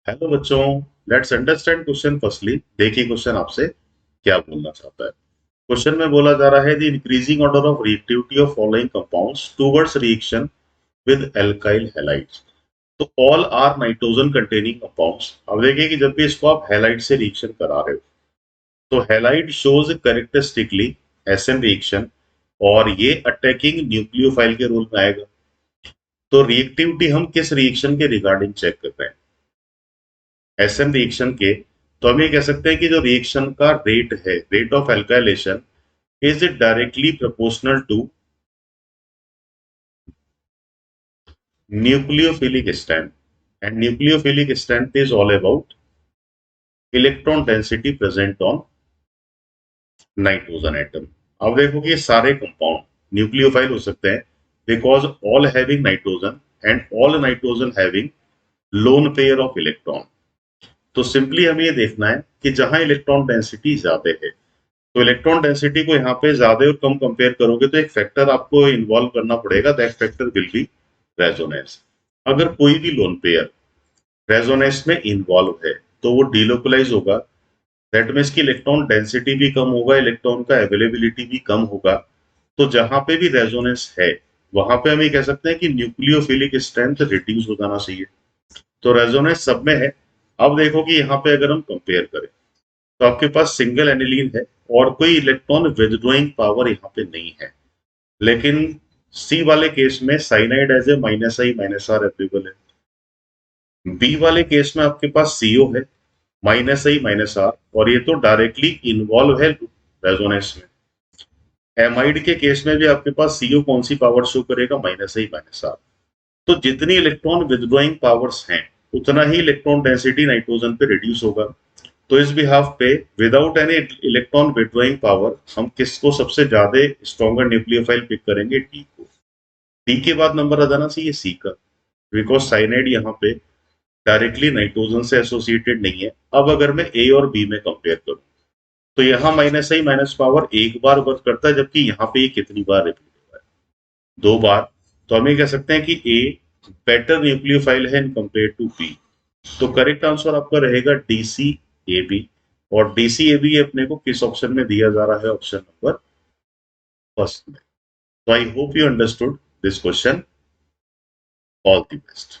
Hello बच्चों, let's understand question firstly. देखिए question आपसे क्या बोलना चाहता है। क्वेश्चन में बोला जा रहा है the increasing order of reactivity of following compounds towards reaction with alkyl halides. तो all are nitrogen containing compounds. अब देखिए कि जब भी इसको आप हैलाइड से रिएक्शन करा रहे हो तो halide shows characteristically SN reaction और ये अटैकिंग न्यूक्लियोफाइल के रोल में आएगा। तो रिएक्टिविटी हम किस रिएक्शन के रिगार्डिंग चेक कर रहे हैं? एसएन रिएक्शन के। तो हम ये कह सकते हैं कि जो रिएक्शन का रेट है, rate of alkylation is directly proportional to nucleophilic strength, and nucleophilic strength is all about electron density present on nitrogen atom. अब देखो कि ये सारे कंपाउंड न्यूक्लियोफाइल हो सकते हैं because all having nitrogen and all nitrogen having lone pair of electron. तो simply हमें ये देखना है कि जहां इलेक्ट्रॉन डेंसिटी ज्यादा है तो इलेक्ट्रॉन डेंसिटी को यहाँ पे ज्यादा और कम कंपेयर करोगे तो एक फैक्टर आपको इन्वॉल्व करना पड़ेगा। That factor will be resonance. अगर कोई भी लोन पेयर रेजोनेंस में इन्वॉल्व है तो वो डिलोकलाइज होगा। दैट मीन्स की इलेक्ट्रॉन डेंसिटी भी कम होगा, इलेक्ट्रॉन का अवेलेबिलिटी भी कम होगा। तो जहां पे भी रेजोनेंस है वहां पे हम ये कह सकते हैं कि न्यूक्लियोफिलिक स्ट्रेंथ रिड्यूस हो जाना चाहिए। तो रेजोनेंस सब में है। अब देखो कि यहाँ पे अगर हम कंपेयर करें तो आपके पास सिंगल एनिलीन है और कोई इलेक्ट्रॉन विदड्रॉइंग पावर यहाँ पे नहीं है। लेकिन सी वाले केस में cyanide as a minus I minus R available है। बी वाले केस में आपके पास सीओ है माइनस आई माइनस आर, और ये तो डायरेक्टली इन्वॉल्व है रेजोनेंस में। एमाइड के केस में भी आपके पास सीओ कौन सी पावर शो करेगा? Minus I minus R. तो जितनी इलेक्ट्रॉन विदड्रॉइंग पावर्स हैं उतना ही इलेक्ट्रॉन डेंसिटी नाइट्रोजन पे रिड्यूस होगा। तो इस बिहाफ पे without any electron withdrawing power हम किसको सबसे ज्यादा स्ट्रॉन्गर न्यूक्लियोफाइल पिक करेंगे? डी को। डी के बाद नंबर आ जाना चाहिए सी का, बिकॉज साइनाइड यहाँ पे डायरेक्टली नाइट्रोजन से एसोसिएटेड नहीं है। अब अगर मैं ए और बी में कंपेयर करूं तो यहाँ माइनस आई माइनस पावर एक बार वर्क करता है, जबकि यहाँ पे ये कितनी बार रिपीट हो रहा है? दो बार। तो हम ये कह सकते हैं कि ए बेटर न्यूक्लियोफाइल है इन कंपेयर टू बी। तो करेक्ट आंसर आपका रहेगा डी सी ए बी। और डी सी ए बी अपने को किस ऑप्शन में दिया जा रहा है? ऑप्शन नंबर फर्स्ट में। तो I hope you understood this question. All the best.